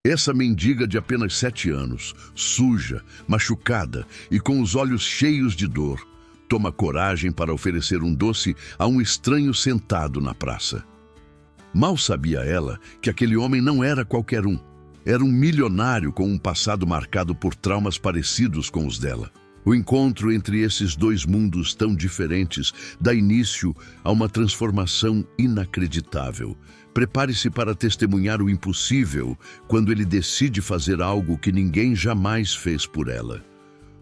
Essa mendiga de apenas 7 anos, suja, machucada e com os olhos cheios de dor, toma coragem para oferecer um doce a um estranho sentado na praça. Mal sabia ela que aquele homem não era qualquer um. Era um milionário com um passado marcado por traumas parecidos com os dela. O encontro entre esses dois mundos tão diferentes dá início a uma transformação inacreditável. Prepare-se para testemunhar o impossível quando ele decide fazer algo que ninguém jamais fez por ela.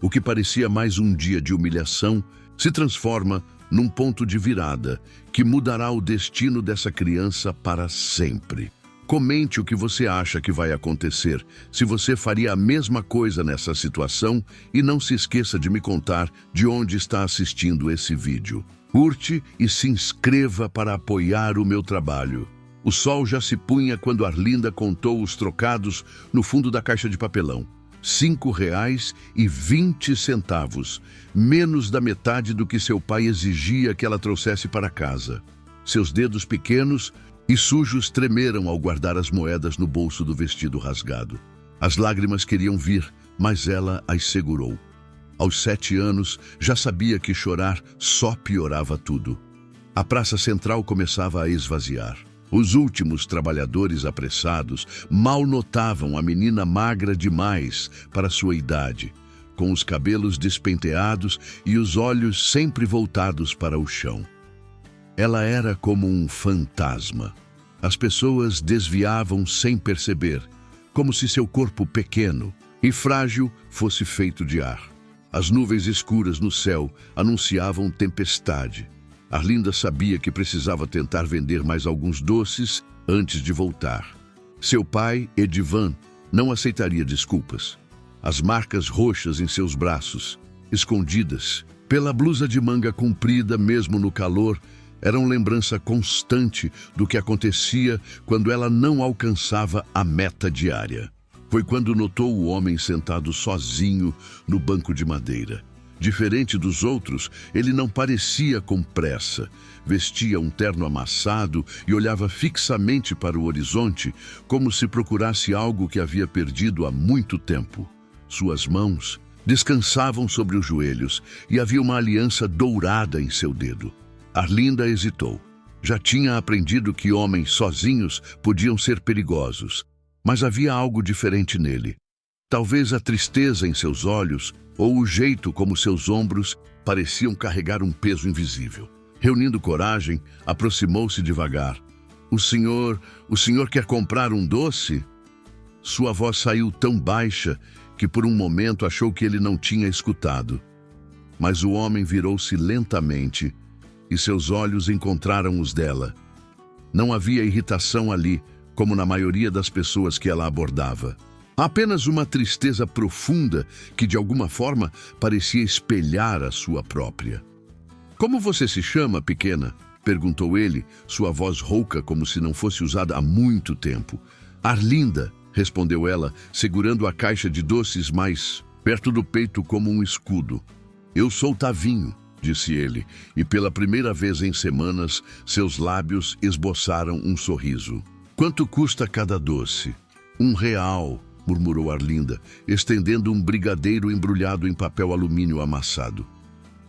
O que parecia mais um dia de humilhação se transforma num ponto de virada que mudará o destino dessa criança para sempre. Comente o que você acha que vai acontecer, se você faria a mesma coisa nessa situação, e não se esqueça de me contar de onde está assistindo esse vídeo. Curte e se inscreva para apoiar o meu trabalho. O sol já se punha quando Arlinda contou os trocados no fundo da caixa de papelão. R$ 5,20, menos da metade do que seu pai exigia que ela trouxesse para casa. Seus dedos pequenos e sujos tremeram ao guardar as moedas no bolso do vestido rasgado. As lágrimas queriam vir, mas ela as segurou. Aos 7 anos, já sabia que chorar só piorava tudo. A praça central começava a esvaziar. Os últimos trabalhadores apressados mal notavam a menina magra demais para sua idade, com os cabelos despenteados e os olhos sempre voltados para o chão. Ela era como um fantasma. As pessoas desviavam sem perceber, como se seu corpo pequeno e frágil fosse feito de ar. As nuvens escuras no céu anunciavam tempestade. Arlinda sabia que precisava tentar vender mais alguns doces antes de voltar. Seu pai, Edivan, não aceitaria desculpas. As marcas roxas em seus braços, escondidas pela blusa de manga comprida mesmo no calor, eram lembrança constante do que acontecia quando ela não alcançava a meta diária. Foi quando notou o homem sentado sozinho no banco de madeira. Diferente dos outros, ele não parecia com pressa. Vestia um terno amassado e olhava fixamente para o horizonte, como se procurasse algo que havia perdido há muito tempo. Suas mãos descansavam sobre os joelhos e havia uma aliança dourada em seu dedo. Arlinda hesitou. Já tinha aprendido que homens sozinhos podiam ser perigosos, mas havia algo diferente nele. Talvez a tristeza em seus olhos ou o jeito como seus ombros pareciam carregar um peso invisível. Reunindo coragem, aproximou-se devagar. O senhor quer comprar um doce?" Sua voz saiu tão baixa que por um momento achou que ele não tinha escutado. Mas o homem virou-se lentamente e seus olhos encontraram os dela. Não havia irritação ali, como na maioria das pessoas que ela abordava. Apenas uma tristeza profunda que, de alguma forma, parecia espelhar a sua própria. "Como você se chama, pequena?" perguntou ele, sua voz rouca como se não fosse usada há muito tempo. "Arlinda", respondeu ela, segurando a caixa de doces mais perto do peito como um escudo. "Eu sou Tavinho", disse ele, e pela primeira vez em semanas, seus lábios esboçaram um sorriso. "Quanto custa cada doce?" R$ 1, murmurou Arlinda, estendendo um brigadeiro embrulhado em papel alumínio amassado.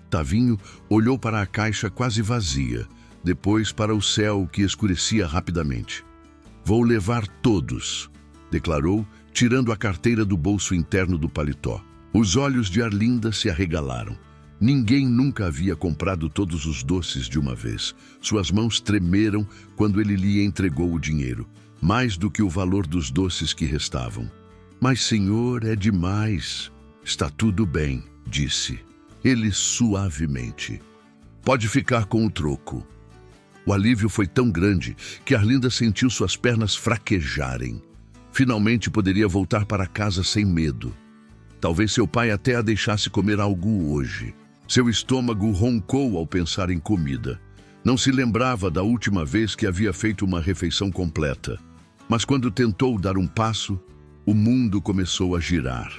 Tavinho olhou para a caixa quase vazia, depois para o céu que escurecia rapidamente. "Vou levar todos", declarou, tirando a carteira do bolso interno do paletó. Os olhos de Arlinda se arregalaram. Ninguém nunca havia comprado todos os doces de uma vez. Suas mãos tremeram quando ele lhe entregou o dinheiro, mais do que o valor dos doces que restavam. "Mas, senhor, é demais." "Está tudo bem", disse ele suavemente. "Pode ficar com o troco." O alívio foi tão grande que Arlinda sentiu suas pernas fraquejarem. Finalmente poderia voltar para casa sem medo. Talvez seu pai até a deixasse comer algo hoje. Seu estômago roncou ao pensar em comida. Não se lembrava da última vez que havia feito uma refeição completa. Mas quando tentou dar um passo, o mundo começou a girar.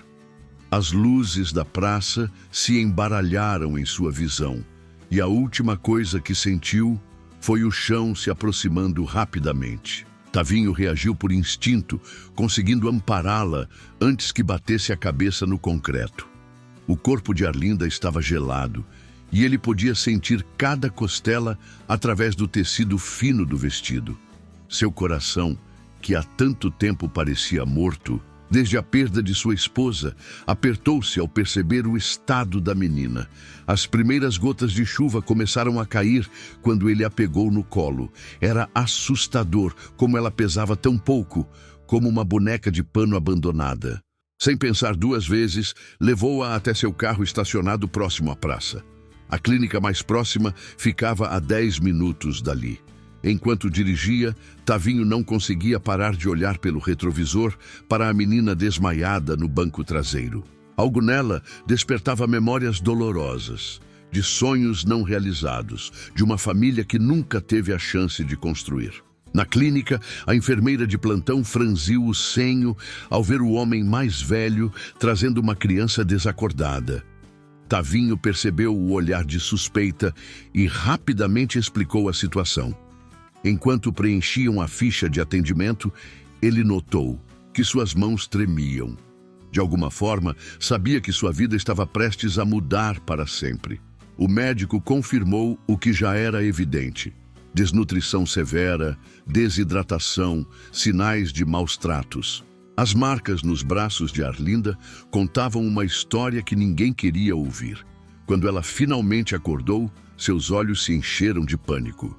As luzes da praça se embaralharam em sua visão, e a última coisa que sentiu foi o chão se aproximando rapidamente. Tavinho reagiu por instinto, conseguindo ampará-la antes que batesse a cabeça no concreto. O corpo de Arlinda estava gelado e ele podia sentir cada costela através do tecido fino do vestido. Seu coração, que há tanto tempo parecia morto, desde a perda de sua esposa, apertou-se ao perceber o estado da menina. As primeiras gotas de chuva começaram a cair quando ele a pegou no colo. Era assustador como ela pesava tão pouco, como uma boneca de pano abandonada. Sem pensar duas vezes, levou-a até seu carro estacionado próximo à praça. A clínica mais próxima ficava a 10 minutos dali. Enquanto dirigia, Tavinho não conseguia parar de olhar pelo retrovisor para a menina desmaiada no banco traseiro. Algo nela despertava memórias dolorosas, de sonhos não realizados, de uma família que nunca teve a chance de construir. Na clínica, a enfermeira de plantão franziu o senho ao ver o homem mais velho trazendo uma criança desacordada. Tavinho percebeu o olhar de suspeita e rapidamente explicou a situação. Enquanto preenchiam a ficha de atendimento, ele notou que suas mãos tremiam. De alguma forma, sabia que sua vida estava prestes a mudar para sempre. O médico confirmou o que já era evidente: desnutrição severa, desidratação, sinais de maus tratos. As marcas nos braços de Arlinda contavam uma história que ninguém queria ouvir. Quando ela finalmente acordou, seus olhos se encheram de pânico.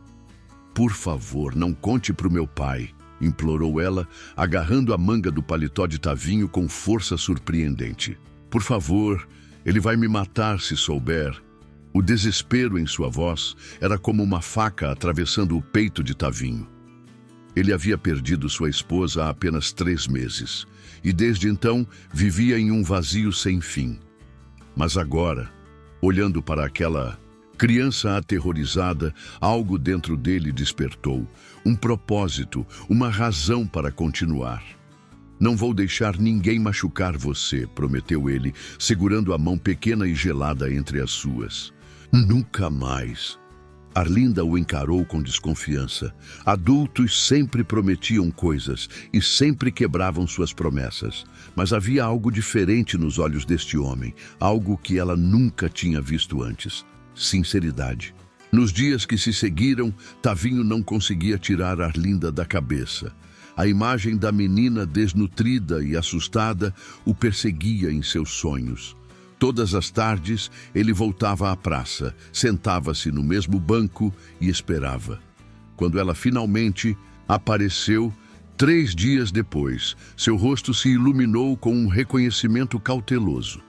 "Por favor, não conte para o meu pai", implorou ela, agarrando a manga do paletó de Tavinho com força surpreendente. "Por favor, ele vai me matar se souber." O desespero em sua voz era como uma faca atravessando o peito de Tavinho. Ele havia perdido sua esposa há apenas 3 meses, e desde então vivia em um vazio sem fim. Mas agora, olhando para aquela criança aterrorizada, algo dentro dele despertou. Um propósito, uma razão para continuar. "Não vou deixar ninguém machucar você", prometeu ele, segurando a mão pequena e gelada entre as suas. "Nunca mais." Arlinda o encarou com desconfiança. Adultos sempre prometiam coisas e sempre quebravam suas promessas. Mas havia algo diferente nos olhos deste homem, algo que ela nunca tinha visto antes: sinceridade. Nos dias que se seguiram, Tavinho não conseguia tirar Arlinda da cabeça. A imagem da menina desnutrida e assustada o perseguia em seus sonhos. Todas as tardes, ele voltava à praça, sentava-se no mesmo banco e esperava. Quando ela finalmente apareceu, 3 dias depois, seu rosto se iluminou com um reconhecimento cauteloso.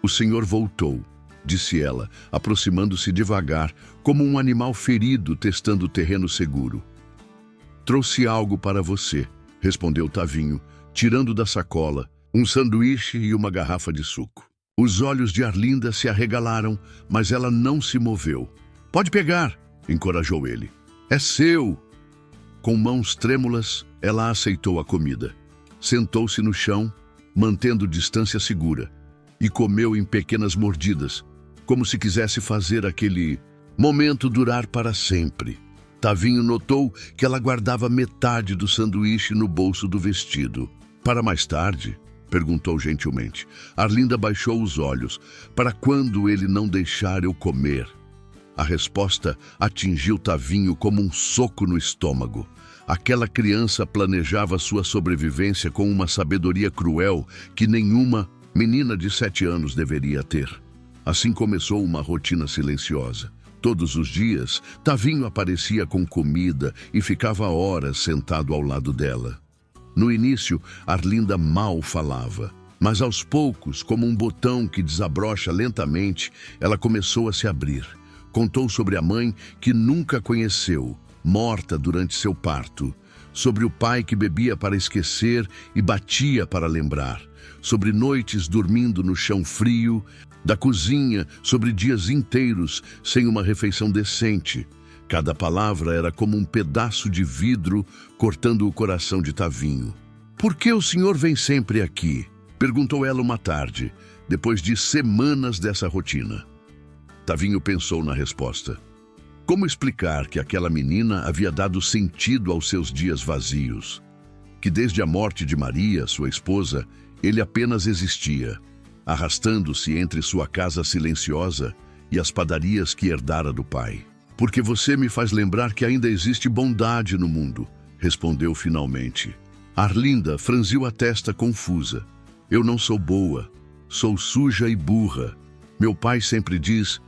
"O senhor voltou", disse ela, aproximando-se devagar, como um animal ferido testando terreno seguro. "Trouxe algo para você", respondeu Tavinho, tirando da sacola um sanduíche e uma garrafa de suco. Os olhos de Arlinda se arregalaram, mas ela não se moveu. "Pode pegar", encorajou ele. "É seu." Com mãos trêmulas, ela aceitou a comida. Sentou-se no chão, mantendo distância segura, e comeu em pequenas mordidas, como se quisesse fazer aquele momento durar para sempre. Tavinho notou que ela guardava metade do sanduíche no bolso do vestido. "Para mais tarde?", perguntou gentilmente. Arlinda baixou os olhos. "Para quando ele não deixar eu comer?" A resposta atingiu Tavinho como um soco no estômago. Aquela criança planejava sua sobrevivência com uma sabedoria cruel que nenhuma menina de 7 anos deveria ter. Assim começou uma rotina silenciosa. Todos os dias, Tavinho aparecia com comida e ficava horas sentado ao lado dela. No início, Arlinda mal falava, mas aos poucos, como um botão que desabrocha lentamente, ela começou a se abrir. Contou sobre a mãe que nunca conheceu, morta durante seu parto, sobre o pai que bebia para esquecer e batia para lembrar, sobre noites dormindo no chão frio da cozinha, sobre dias inteiros sem uma refeição decente. Cada palavra era como um pedaço de vidro cortando o coração de Tavinho. "Por que o senhor vem sempre aqui?", perguntou ela uma tarde, depois de semanas dessa rotina. Tavinho pensou na resposta. Como explicar que aquela menina havia dado sentido aos seus dias vazios? Que desde a morte de Maria, sua esposa, ele apenas existia, arrastando-se entre sua casa silenciosa e as padarias que herdara do pai. Porque você me faz lembrar que ainda existe bondade no mundo, respondeu finalmente. Arlinda franziu a testa confusa. Eu não sou boa, sou suja e burra. Meu pai sempre diz...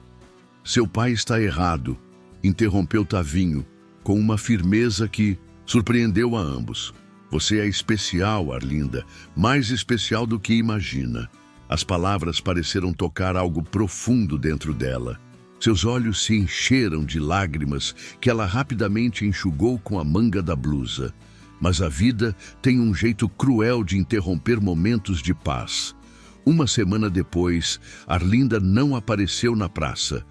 Seu pai está errado, interrompeu Tavinho, com uma firmeza que surpreendeu a ambos. Você é especial, Arlinda, mais especial do que imagina. As palavras pareceram tocar algo profundo dentro dela. Seus olhos se encheram de lágrimas que ela rapidamente enxugou com a manga da blusa. Mas a vida tem um jeito cruel de interromper momentos de paz. Uma semana depois, Arlinda não apareceu na praça.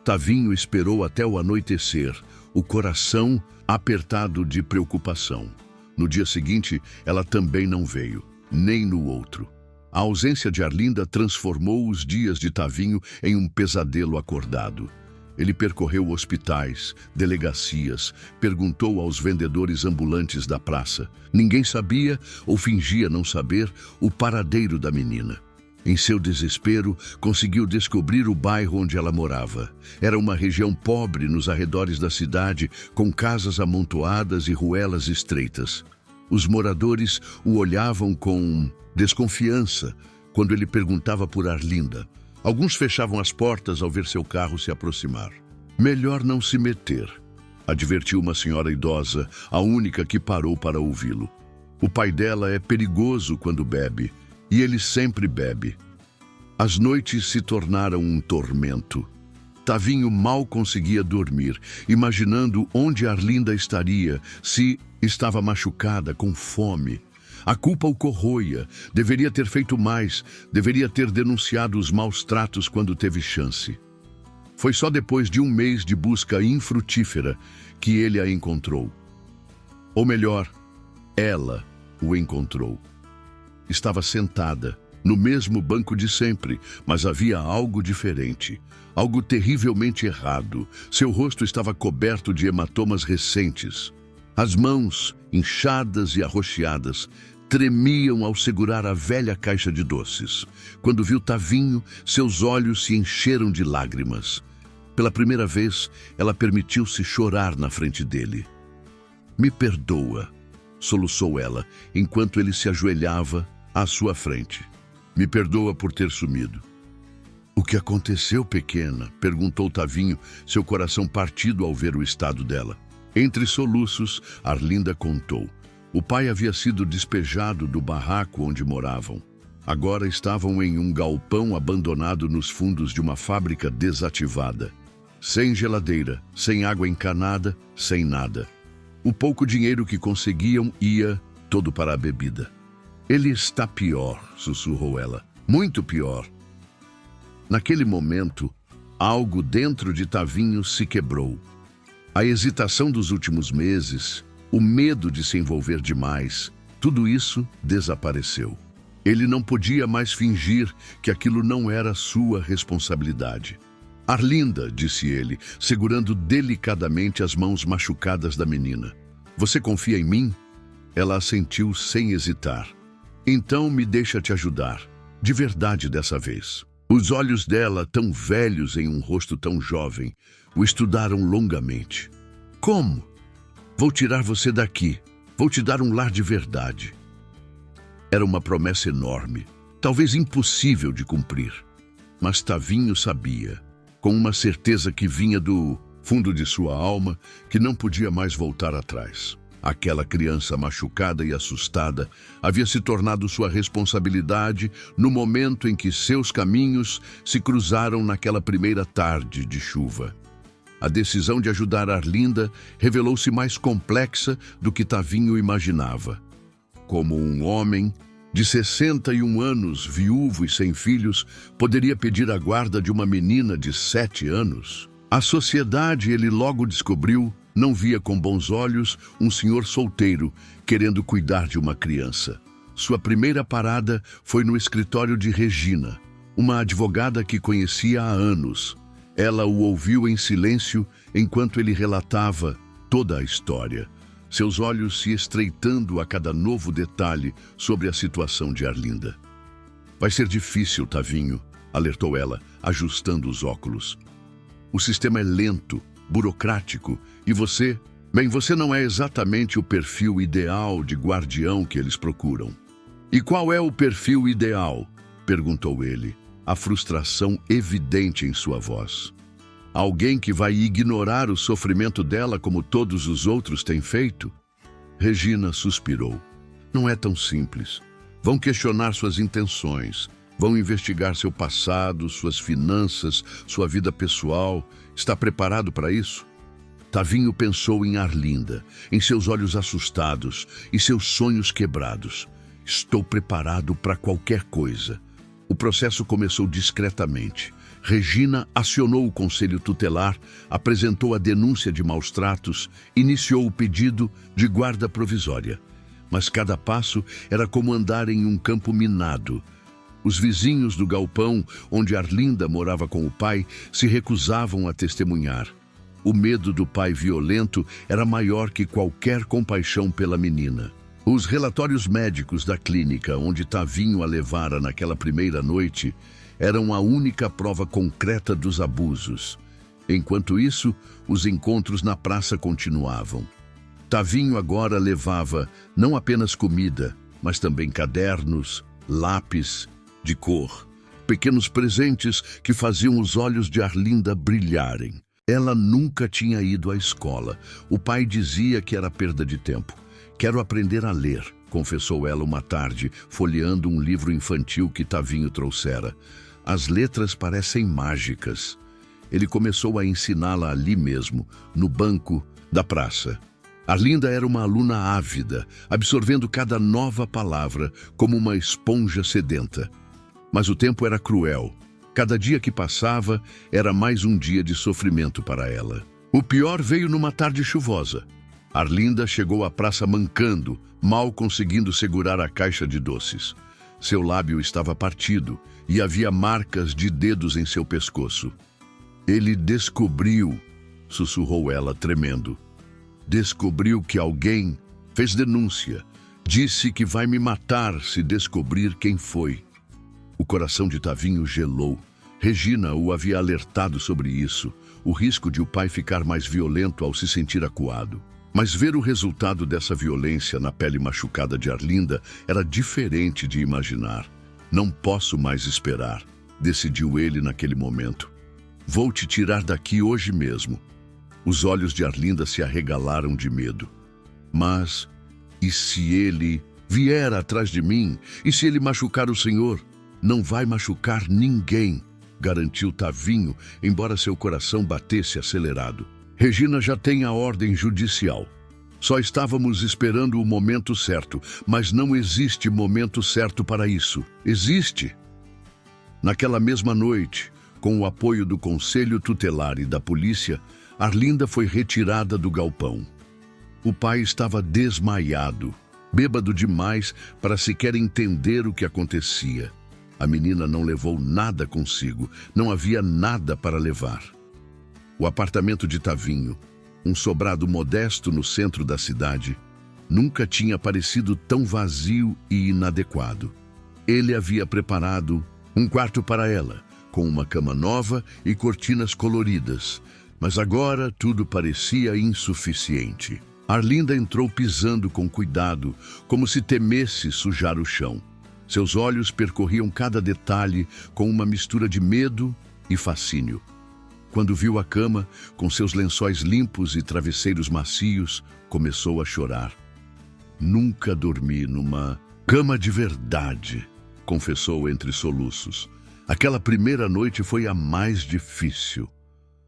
Tavinho esperou até o anoitecer, o coração apertado de preocupação. No dia seguinte, ela também não veio, nem no outro. A ausência de Arlinda transformou os dias de Tavinho em um pesadelo acordado. Ele percorreu hospitais, delegacias, perguntou aos vendedores ambulantes da praça. Ninguém sabia, ou fingia não saber, o paradeiro da menina. Em seu desespero, conseguiu descobrir o bairro onde ela morava. Era uma região pobre nos arredores da cidade, com casas amontoadas e ruelas estreitas. Os moradores o olhavam com desconfiança quando ele perguntava por Arlinda. Alguns fechavam as portas ao ver seu carro se aproximar. Melhor não se meter, advertiu uma senhora idosa, a única que parou para ouvi-lo. O pai dela é perigoso quando bebe, e ele sempre bebe. As noites se tornaram um tormento. Tavinho mal conseguia dormir, imaginando onde Arlinda estaria, se estava machucada, com fome. A culpa o corroía, deveria ter feito mais, deveria ter denunciado os maus tratos quando teve chance. Foi só depois de um mês de busca infrutífera que ele a encontrou. Ou melhor, ela o encontrou. Estava sentada, no mesmo banco de sempre, mas havia algo diferente, algo terrivelmente errado. Seu rosto estava coberto de hematomas recentes. As mãos, inchadas e arroxeadas, tremiam ao segurar a velha caixa de doces. Quando viu Tavinho, seus olhos se encheram de lágrimas. Pela primeira vez, ela permitiu-se chorar na frente dele. Me perdoa, soluçou ela, enquanto ele se ajoelhava à sua frente. Me perdoa por ter sumido. O que aconteceu, pequena? Perguntou Tavinho, seu coração partido ao ver o estado dela. Entre soluços, Arlinda contou. O pai havia sido despejado do barraco onde moravam. Agora estavam em um galpão abandonado nos fundos de uma fábrica desativada. Sem geladeira, sem água encanada, sem nada. O pouco dinheiro que conseguiam ia todo para a bebida. Ele está pior, sussurrou ela. Muito pior. Naquele momento, algo dentro de Tavinho se quebrou. A hesitação dos últimos meses, o medo de se envolver demais, tudo isso desapareceu. Ele não podia mais fingir que aquilo não era sua responsabilidade. Arlinda, disse ele, segurando delicadamente as mãos machucadas da menina. Você confia em mim? Ela assentiu sem hesitar. Então me deixa te ajudar, de verdade dessa vez. Os olhos dela, tão velhos em um rosto tão jovem, o estudaram longamente. Como? Vou tirar você daqui. Vou te dar um lar de verdade. Era uma promessa enorme, talvez impossível de cumprir. Mas Tavinho sabia, com uma certeza que vinha do fundo de sua alma, que não podia mais voltar atrás. Aquela criança machucada e assustada havia se tornado sua responsabilidade no momento em que seus caminhos se cruzaram naquela primeira tarde de chuva. A decisão de ajudar Arlinda revelou-se mais complexa do que Tavinho imaginava. Como um homem de 61 anos, viúvo e sem filhos, poderia pedir a guarda de uma menina de 7 anos? A sociedade, ele logo descobriu, não via com bons olhos um senhor solteiro querendo cuidar de uma criança. Sua primeira parada foi no escritório de Regina, uma advogada que conhecia há anos. Ela o ouviu em silêncio enquanto ele relatava toda a história, seus olhos se estreitando a cada novo detalhe sobre a situação de Arlinda. Vai ser difícil, Tavinho, alertou ela, ajustando os óculos. O sistema é lento, burocrático, e você... Bem, você não é exatamente o perfil ideal de guardião que eles procuram. E qual é o perfil ideal? Perguntou ele, a frustração evidente em sua voz. Alguém que vai ignorar o sofrimento dela como todos os outros têm feito? Regina suspirou. Não é tão simples. Vão questionar suas intenções, vão investigar seu passado, suas finanças, sua vida pessoal. Está preparado para isso? Tavinho pensou em Arlinda, em seus olhos assustados e seus sonhos quebrados. Estou preparado para qualquer coisa. O processo começou discretamente. Regina acionou o conselho tutelar, apresentou a denúncia de maus-tratos, iniciou o pedido de guarda provisória. Mas cada passo era como andar em um campo minado. Os vizinhos do galpão, onde Arlinda morava com o pai, se recusavam a testemunhar. O medo do pai violento era maior que qualquer compaixão pela menina. Os relatórios médicos da clínica onde Tavinho a levara naquela primeira noite eram a única prova concreta dos abusos. Enquanto isso, os encontros na praça continuavam. Tavinho agora levava não apenas comida, mas também cadernos, lápis de cor, pequenos presentes que faziam os olhos de Arlinda brilharem. Ela nunca tinha ido à escola. O pai dizia que era perda de tempo. Quero aprender a ler, confessou ela uma tarde, folheando um livro infantil que Tavinho trouxera. As letras parecem mágicas. Ele começou a ensiná-la ali mesmo, no banco da praça. Arlinda era uma aluna ávida, absorvendo cada nova palavra como uma esponja sedenta. Mas o tempo era cruel. Cada dia que passava era mais um dia de sofrimento para ela. O pior veio numa tarde chuvosa. Arlinda chegou à praça mancando, mal conseguindo segurar a caixa de doces. Seu lábio estava partido e havia marcas de dedos em seu pescoço. Ele descobriu, sussurrou ela, tremendo. Descobriu que alguém fez denúncia. Disse que vai me matar se descobrir quem foi. O coração de Tavinho gelou. Regina o havia alertado sobre isso, o risco de o pai ficar mais violento ao se sentir acuado. Mas ver o resultado dessa violência na pele machucada de Arlinda era diferente de imaginar. Não posso mais esperar, decidiu ele naquele momento. Vou te tirar daqui hoje mesmo. Os olhos de Arlinda se arregalaram de medo. Mas, e se ele vier atrás de mim? E se ele machucar o senhor? Não vai machucar ninguém, garantiu Tavinho, embora seu coração batesse acelerado. Regina já tem a ordem judicial. Só estávamos esperando o momento certo, mas não existe momento certo para isso. Existe. Naquela mesma noite, com o apoio do Conselho Tutelar e da polícia, Arlinda foi retirada do galpão. O pai estava desmaiado, bêbado demais para sequer entender o que acontecia. A menina não levou nada consigo, não havia nada para levar. O apartamento de Tavinho, um sobrado modesto no centro da cidade, nunca tinha parecido tão vazio e inadequado. Ele havia preparado um quarto para ela, com uma cama nova e cortinas coloridas, mas agora tudo parecia insuficiente. Arlinda entrou pisando com cuidado, como se temesse sujar o chão. Seus olhos percorriam cada detalhe com uma mistura de medo e fascínio. Quando viu a cama, com seus lençóis limpos e travesseiros macios, começou a chorar. Nunca dormi numa cama de verdade, confessou entre soluços. Aquela primeira noite foi a mais difícil.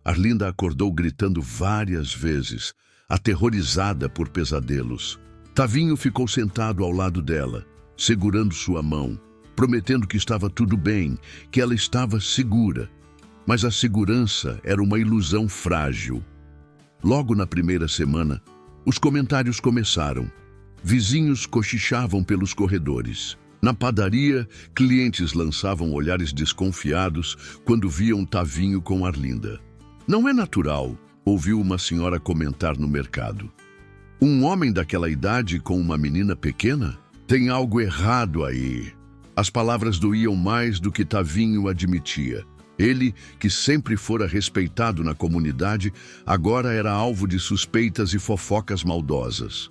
Arlinda acordou gritando várias vezes, aterrorizada por pesadelos. Tavinho ficou sentado ao lado dela, segurando sua mão, prometendo que estava tudo bem, que ela estava segura. Mas a segurança era uma ilusão frágil. Logo na primeira semana, os comentários começaram. Vizinhos cochichavam pelos corredores. Na padaria, clientes lançavam olhares desconfiados quando viam Tavinho com Arlinda. Não é natural, ouviu uma senhora comentar no mercado. Um homem daquela idade com uma menina pequena? Tem algo errado aí. As palavras doíam mais do que Tavinho admitia. Ele, que sempre fora respeitado na comunidade, agora era alvo de suspeitas e fofocas maldosas.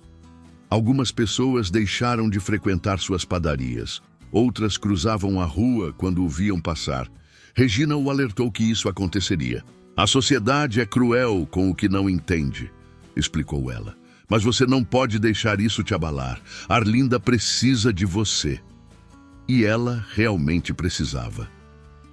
Algumas pessoas deixaram de frequentar suas padarias. Outras cruzavam a rua quando o viam passar. Regina o alertou que isso aconteceria. A sociedade é cruel com o que não entende, explicou ela. Mas você não pode deixar isso te abalar. Arlinda precisa de você. E ela realmente precisava.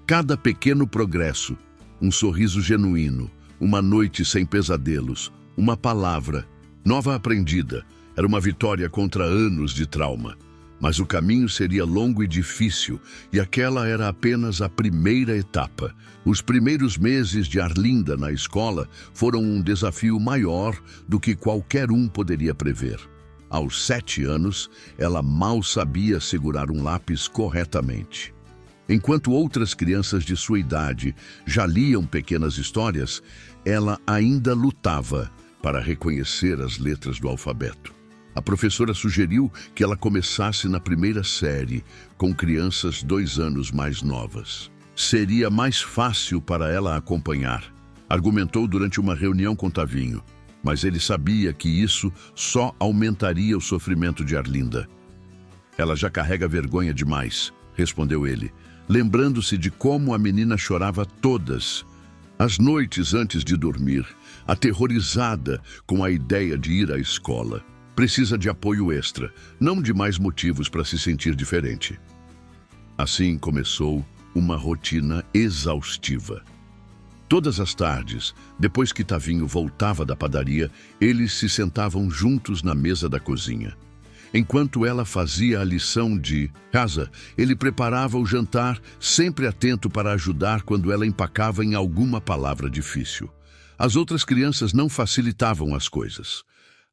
Cada pequeno progresso, um sorriso genuíno, uma noite sem pesadelos, uma palavra, nova aprendida, era uma vitória contra anos de trauma. Mas o caminho seria longo e difícil, e aquela era apenas a primeira etapa. Os primeiros meses de Arlinda na escola foram um desafio maior do que qualquer um poderia prever. Aos 7 anos, ela mal sabia segurar um lápis corretamente. Enquanto outras crianças de sua idade já liam pequenas histórias, ela ainda lutava para reconhecer as letras do alfabeto. A professora sugeriu que ela começasse na primeira série, com crianças 2 anos mais novas. Seria mais fácil para ela acompanhar, argumentou durante uma reunião com Tavinho, mas ele sabia que isso só aumentaria o sofrimento de Arlinda. Ela já carrega vergonha demais, respondeu ele, lembrando-se de como a menina chorava todas as noites antes de dormir, aterrorizada com a ideia de ir à escola. Precisa de apoio extra, não de mais motivos para se sentir diferente. Assim começou uma rotina exaustiva. Todas as tardes, depois que Tavinho voltava da padaria, eles se sentavam juntos na mesa da cozinha. Enquanto ela fazia a lição de casa, ele preparava o jantar, sempre atento para ajudar quando ela empacava em alguma palavra difícil. As outras crianças não facilitavam as coisas.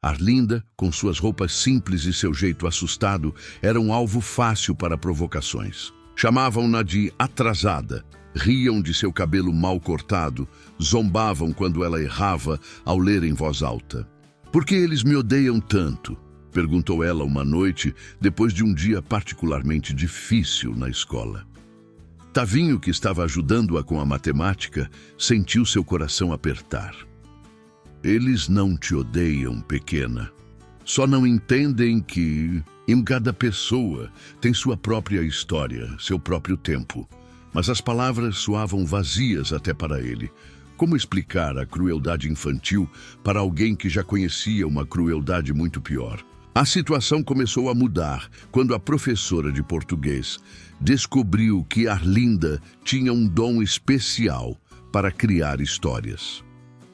Arlinda, com suas roupas simples e seu jeito assustado, era um alvo fácil para provocações. Chamavam-na de atrasada, riam de seu cabelo mal cortado, zombavam quando ela errava ao ler em voz alta. "Por que eles me odeiam tanto?" perguntou ela uma noite, depois de um dia particularmente difícil na escola. Tavinho, que estava ajudando-a com a matemática, sentiu seu coração apertar. "Eles não te odeiam, pequena. Só não entendem que, em cada pessoa, tem sua própria história, seu próprio tempo." Mas as palavras soavam vazias até para ele. Como explicar a crueldade infantil para alguém que já conhecia uma crueldade muito pior? A situação começou a mudar quando a professora de português descobriu que Arlinda tinha um dom especial para criar histórias.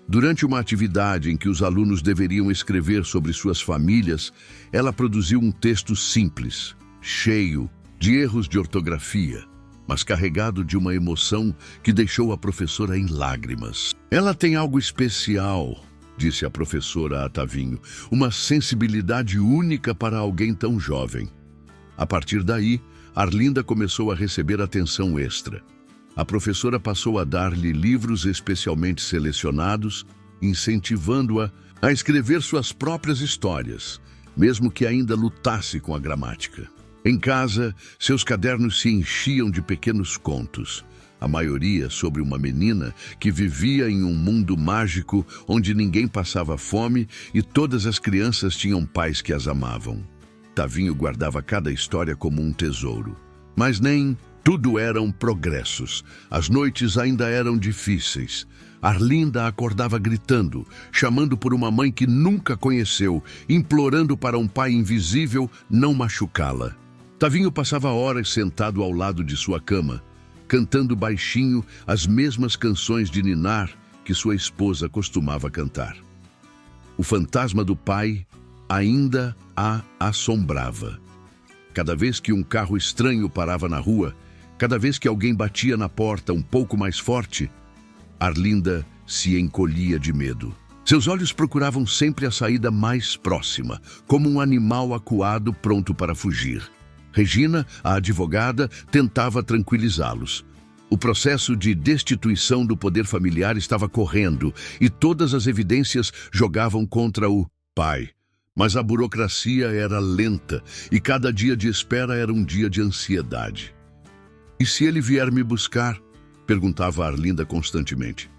Durante uma atividade em que os alunos deveriam escrever sobre suas famílias, ela produziu um texto simples, cheio de erros de ortografia, mas carregado de uma emoção que deixou a professora em lágrimas. "Ela tem algo especial", disse a professora a Tavinho, "uma sensibilidade única para alguém tão jovem." A partir daí, Arlinda começou a receber atenção extra. A professora passou a dar-lhe livros especialmente selecionados, incentivando-a a escrever suas próprias histórias, mesmo que ainda lutasse com a gramática. Em casa, seus cadernos se enchiam de pequenos contos, a maioria sobre uma menina que vivia em um mundo mágico onde ninguém passava fome e todas as crianças tinham pais que as amavam. Tavinho guardava cada história como um tesouro, mas nem tudo eram progressos. As noites ainda eram difíceis. Arlinda acordava gritando, chamando por uma mãe que nunca conheceu, implorando para um pai invisível não machucá-la. Tavinho passava horas sentado ao lado de sua cama, cantando baixinho as mesmas canções de ninar que sua esposa costumava cantar. O fantasma do pai ainda a assombrava. Cada vez que um carro estranho parava na rua, cada vez que alguém batia na porta um pouco mais forte, Arlinda se encolhia de medo. Seus olhos procuravam sempre a saída mais próxima, como um animal acuado pronto para fugir. Regina, a advogada, tentava tranquilizá-los. O processo de destituição do poder familiar estava correndo e todas as evidências jogavam contra o pai. Mas a burocracia era lenta e cada dia de espera era um dia de ansiedade. E se ele vier me buscar? Perguntava a Arlinda constantemente.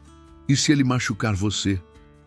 E se ele machucar você?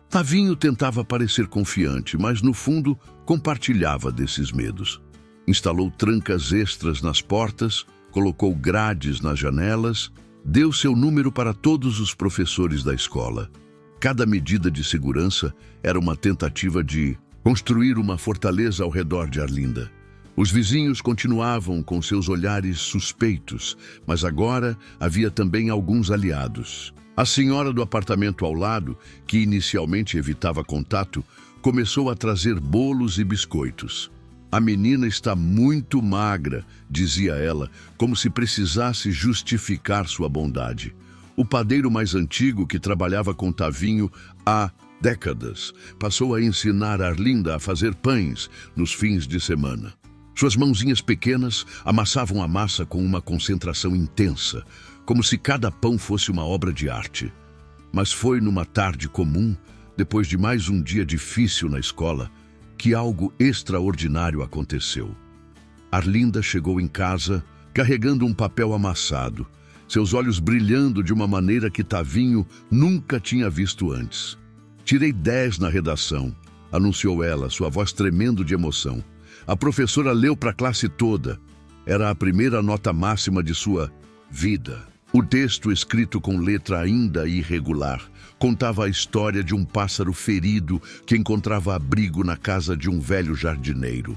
Tavinho tentava parecer confiante, mas no fundo compartilhava desses medos. Instalou trancas extras nas portas, colocou grades nas janelas, deu seu número para todos os professores da escola. Cada medida de segurança era uma tentativa de construir uma fortaleza ao redor de Arlinda. Os vizinhos continuavam com seus olhares suspeitos, mas agora havia também alguns aliados. A senhora do apartamento ao lado, que inicialmente evitava contato, começou a trazer bolos e biscoitos. A menina está muito magra, dizia ela, como se precisasse justificar sua bondade. O padeiro mais antigo, que trabalhava com Tavinho há décadas, passou a ensinar Arlinda a fazer pães nos fins de semana. Suas mãozinhas pequenas amassavam a massa com uma concentração intensa, como se cada pão fosse uma obra de arte. Mas foi numa tarde comum, depois de mais um dia difícil na escola, que algo extraordinário aconteceu. Arlinda chegou em casa carregando um papel amassado, seus olhos brilhando de uma maneira que Tavinho nunca tinha visto antes. Tirei 10 na redação, anunciou ela, sua voz tremendo de emoção. A professora leu para a classe toda. Era a primeira nota máxima de sua vida. O texto, escrito com letra ainda irregular, contava a história de um pássaro ferido que encontrava abrigo na casa de um velho jardineiro.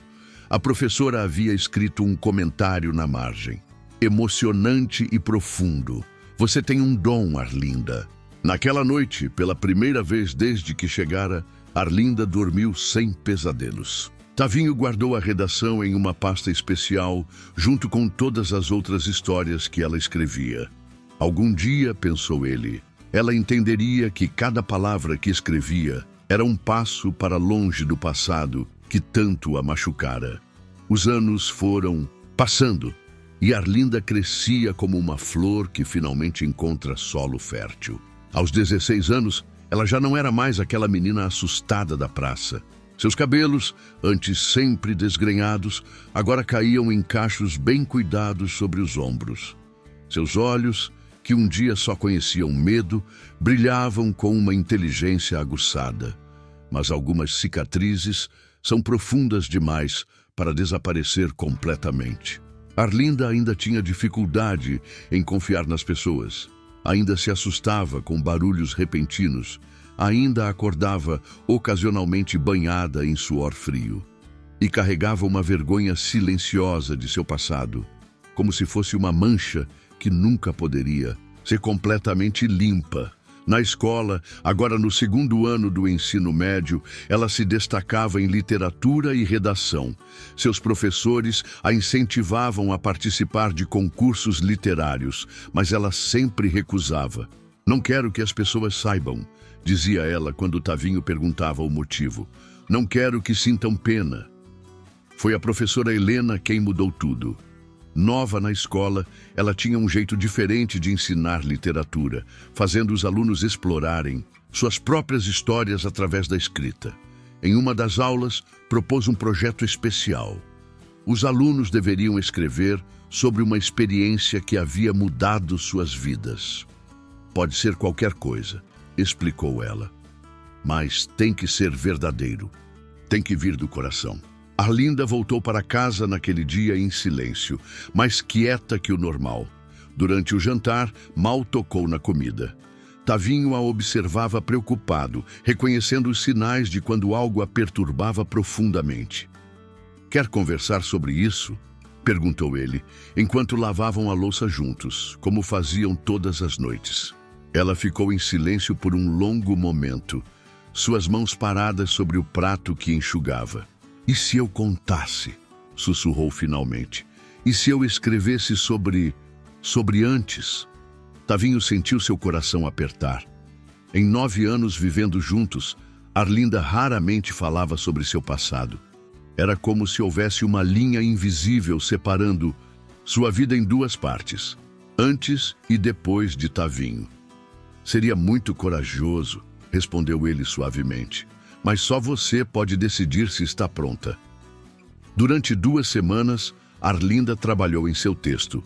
A professora havia escrito um comentário na margem. Emocionante e profundo. Você tem um dom, Arlinda. Naquela noite, pela primeira vez desde que chegara, Arlinda dormiu sem pesadelos. Tavinho guardou a redação em uma pasta especial, junto com todas as outras histórias que ela escrevia. Algum dia, pensou ele, ela entenderia que cada palavra que escrevia era um passo para longe do passado que tanto a machucara. Os anos foram passando e Arlinda crescia como uma flor que finalmente encontra solo fértil. Aos 16 anos, ela já não era mais aquela menina assustada da praça. Seus cabelos, antes sempre desgrenhados, agora caíam em cachos bem cuidados sobre os ombros. Seus olhos, que um dia só conheciam medo, brilhavam com uma inteligência aguçada. Mas algumas cicatrizes são profundas demais para desaparecer completamente. Arlinda ainda tinha dificuldade em confiar nas pessoas. Ainda se assustava com barulhos repentinos. Ainda acordava ocasionalmente banhada em suor frio. E carregava uma vergonha silenciosa de seu passado, como se fosse uma mancha que nunca poderia ser completamente limpa. Na escola, agora no segundo ano do ensino médio, ela se destacava em literatura e redação. Seus professores a incentivavam a participar de concursos literários, mas ela sempre recusava. Não quero que as pessoas saibam, dizia ela quando Tavinho perguntava o motivo. Não quero que sintam pena. Foi a professora Helena quem mudou tudo. Nova na escola, ela tinha um jeito diferente de ensinar literatura, fazendo os alunos explorarem suas próprias histórias através da escrita. Em uma das aulas, propôs um projeto especial. Os alunos deveriam escrever sobre uma experiência que havia mudado suas vidas. Pode ser qualquer coisa, explicou ela, mas tem que ser verdadeiro, tem que vir do coração. Arlinda voltou para casa naquele dia em silêncio, mais quieta que o normal. Durante o jantar, mal tocou na comida. Tavinho a observava preocupado, reconhecendo os sinais de quando algo a perturbava profundamente. Quer conversar sobre isso? Perguntou ele, enquanto lavavam a louça juntos, como faziam todas as noites. Ela ficou em silêncio por um longo momento, suas mãos paradas sobre o prato que enxugava. E se eu contasse? Sussurrou finalmente. E se eu escrevesse sobre antes? Tavinho sentiu seu coração apertar. Em 9 anos vivendo juntos, Arlinda raramente falava sobre seu passado. Era como se houvesse uma linha invisível separando sua vida em 2 partes. antes e depois de Tavinho. Seria muito corajoso, respondeu ele suavemente, mas só você pode decidir se está pronta. Durante 2 semanas, Arlinda trabalhou em seu texto.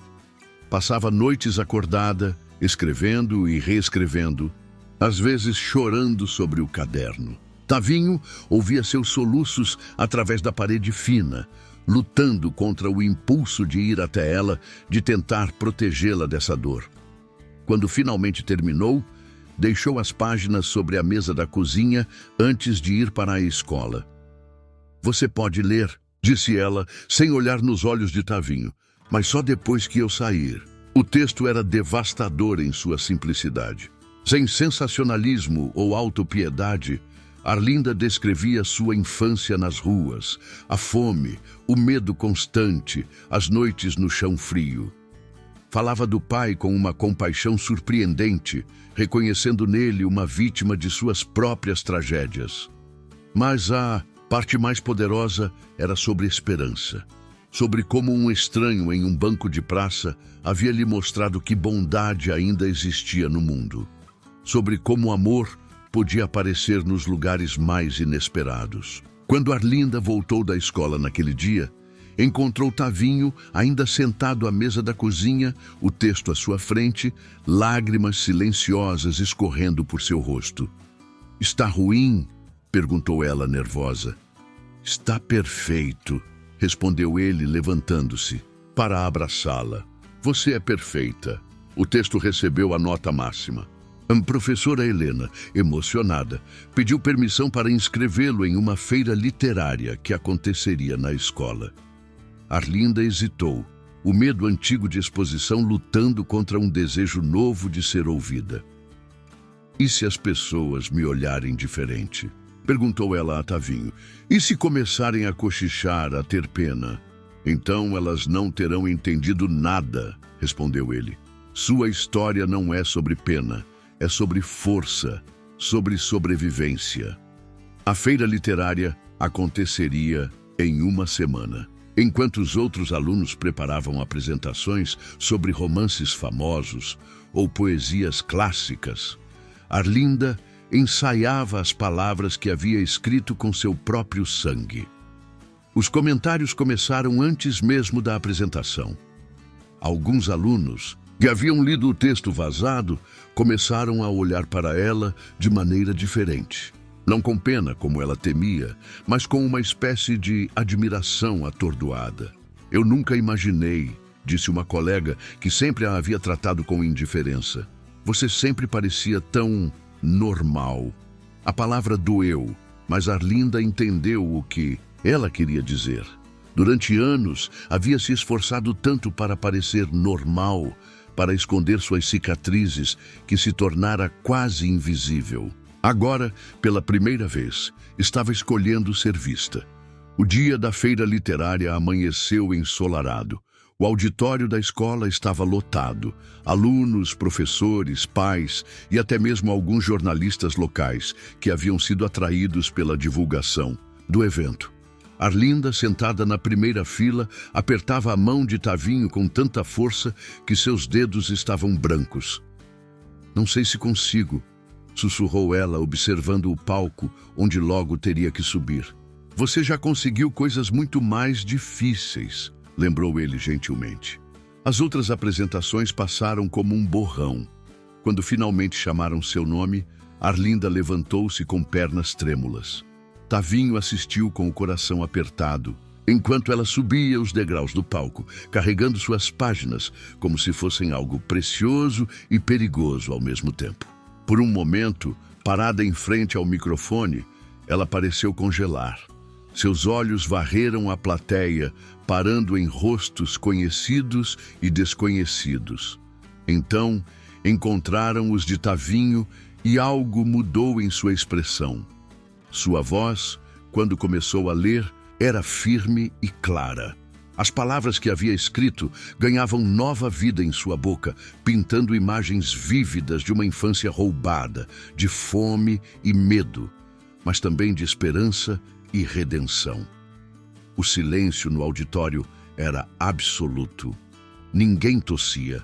Passava noites acordada, escrevendo e reescrevendo, às vezes chorando sobre o caderno. Tavinho ouvia seus soluços através da parede fina, lutando contra o impulso de ir até ela, de tentar protegê-la dessa dor. Quando finalmente terminou, deixou as páginas sobre a mesa da cozinha antes de ir para a escola. Você pode ler, disse ela, sem olhar nos olhos de Tavinho, mas só depois que eu sair. O texto era devastador em sua simplicidade. Sem sensacionalismo ou autopiedade, Arlinda descrevia sua infância nas ruas, a fome, o medo constante, as noites no chão frio. Falava do pai com uma compaixão surpreendente, reconhecendo nele uma vítima de suas próprias tragédias. Mas a parte mais poderosa era sobre esperança, sobre como um estranho em um banco de praça havia lhe mostrado que bondade ainda existia no mundo, sobre como o amor podia aparecer nos lugares mais inesperados. Quando Arlinda voltou da escola naquele dia, encontrou Tavinho ainda sentado à mesa da cozinha, o texto à sua frente, lágrimas silenciosas escorrendo por seu rosto. "Está ruim?" perguntou ela nervosa. "Está perfeito", respondeu ele levantando-se para abraçá-la. "Você é perfeita." O texto recebeu a nota máxima. A professora Helena, emocionada, pediu permissão para inscrevê-lo em uma feira literária que aconteceria na escola. Arlinda hesitou, o medo antigo de exposição lutando contra um desejo novo de ser ouvida. "E se as pessoas me olharem diferente?" perguntou ela a Tavinho. "E se começarem a cochichar, a ter pena?" "Então elas não terão entendido nada", respondeu ele. "Sua história não é sobre pena. É sobre força, sobre sobrevivência." A feira literária aconteceria em 1 semana. Enquanto os outros alunos preparavam apresentações sobre romances famosos ou poesias clássicas, Arlinda ensaiava as palavras que havia escrito com seu próprio sangue. Os comentários começaram antes mesmo da apresentação. Alguns alunos que haviam lido o texto vazado começaram a olhar para ela de maneira diferente. Não com pena, como ela temia, mas com uma espécie de admiração atordoada. "Eu nunca imaginei", disse uma colega que sempre a havia tratado com indiferença. "Você sempre parecia tão normal." A palavra doeu, mas Arlinda entendeu o que ela queria dizer. Durante anos, havia se esforçado tanto para parecer normal, para esconder suas cicatrizes, que se tornara quase invisível. Agora, pela primeira vez, estava escolhendo ser vista. O dia da feira literária amanheceu ensolarado. O auditório da escola estava lotado. Alunos, professores, pais e até mesmo alguns jornalistas locais que haviam sido atraídos pela divulgação do evento. Arlinda, sentada na primeira fila, apertava a mão de Tavinho com tanta força que seus dedos estavam brancos. "Não sei se consigo", sussurrou ela, observando o palco onde logo teria que subir. "Você já conseguiu coisas muito mais difíceis", lembrou ele gentilmente. As outras apresentações passaram como um borrão. Quando finalmente chamaram seu nome, Arlinda levantou-se com pernas trêmulas. Tavinho assistiu com o coração apertado, enquanto ela subia os degraus do palco, carregando suas páginas como se fossem algo precioso e perigoso ao mesmo tempo. Por um momento, parada em frente ao microfone, ela pareceu congelar. Seus olhos varreram a plateia, parando em rostos conhecidos e desconhecidos. Então, encontraram os de Tavinho e algo mudou em sua expressão. Sua voz, quando começou a ler, era firme e clara. As palavras que havia escrito ganhavam nova vida em sua boca, pintando imagens vívidas de uma infância roubada, de fome e medo, mas também de esperança e redenção. O silêncio no auditório era absoluto. Ninguém tossia,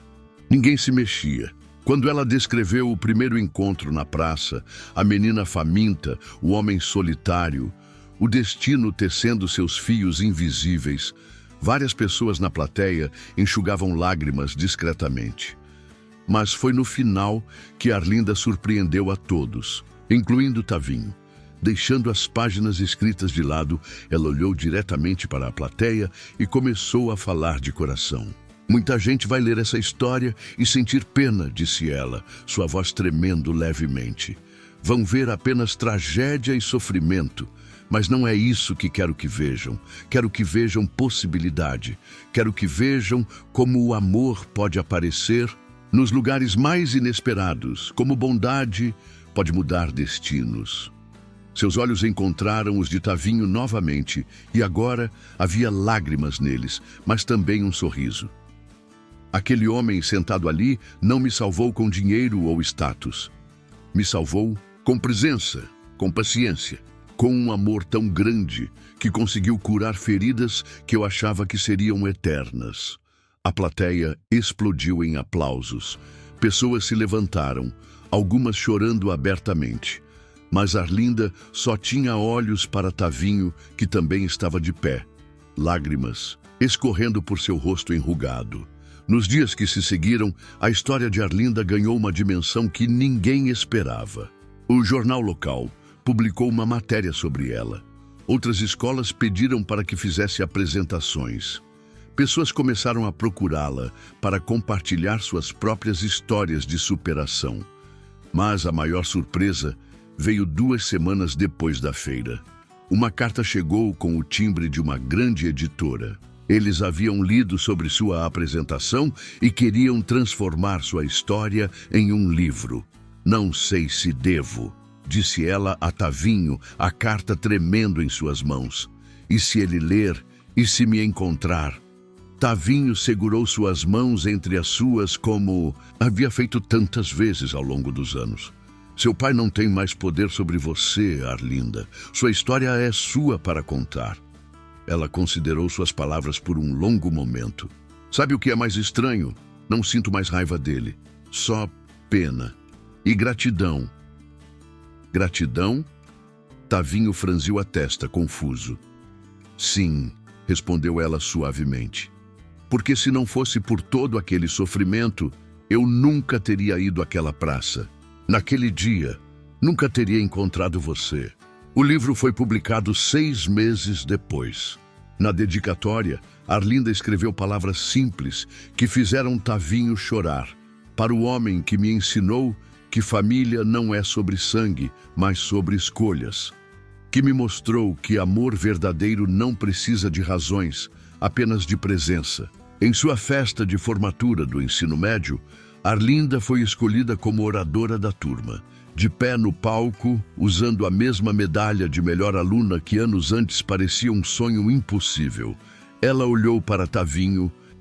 Ninguém se mexia. Quando ela descreveu o primeiro encontro na praça, a menina faminta, o homem solitário, o destino tecendo seus fios invisíveis, várias pessoas na plateia enxugavam lágrimas discretamente. Mas foi no final que Arlinda surpreendeu a todos, incluindo Tavinho. Deixando as páginas escritas de lado, ela olhou diretamente para a plateia e começou a falar de coração. Muita gente vai ler essa história e sentir pena, disse ela, sua voz tremendo levemente. Vão ver apenas tragédia e sofrimento, mas não é isso que quero que vejam. Quero que vejam possibilidade. Quero que vejam como o amor pode aparecer nos lugares mais inesperados, como bondade pode mudar destinos. Seus olhos encontraram os de Tavinho novamente e agora havia lágrimas neles, mas também um sorriso. Aquele homem sentado ali não me salvou com dinheiro ou status. Me salvou com presença, com paciência, com um amor tão grande que conseguiu curar feridas que eu achava que seriam eternas. A plateia explodiu em aplausos. Pessoas se levantaram, algumas chorando abertamente. Mas Arlinda só tinha olhos para Tavinho, que também estava de pé, lágrimas escorrendo por seu rosto enrugado. Nos dias que se seguiram, a história de Arlinda ganhou uma dimensão que ninguém esperava. O jornal local publicou uma matéria sobre ela. Outras escolas pediram para que fizesse apresentações. Pessoas começaram a procurá-la para compartilhar suas próprias histórias de superação. Mas a maior surpresa veio 2 semanas depois da feira. Uma carta chegou com o timbre de uma grande editora. Eles haviam lido sobre sua apresentação e queriam transformar sua história em um livro. Não sei se devo, disse ela a Tavinho, a carta tremendo em suas mãos. E se ele ler? E se me encontrar? Tavinho segurou suas mãos entre as suas como havia feito tantas vezes ao longo dos anos. Seu pai não tem mais poder sobre você, Arlinda. Sua história é sua para contar. Ela considerou suas palavras por um longo momento. Sabe o que é mais estranho? Não sinto mais raiva dele. Só pena. E gratidão. Gratidão? Tavinho franziu a testa, confuso. Sim, respondeu ela suavemente. Porque se não fosse por todo aquele sofrimento, eu nunca teria ido àquela praça. Naquele dia, nunca teria encontrado você. O livro foi publicado 6 meses depois. Na dedicatória, Arlinda escreveu palavras simples que fizeram Tavinho chorar. Para o homem que me ensinou que família não é sobre sangue, mas sobre escolhas. Que me mostrou que amor verdadeiro não precisa de razões, apenas de presença. Em sua festa de formatura do ensino médio, Arlinda foi escolhida como oradora da turma. De pé no palco, usando a mesma medalha de melhor aluna que anos antes parecia um sonho impossível. Ela olhou para Tavinho,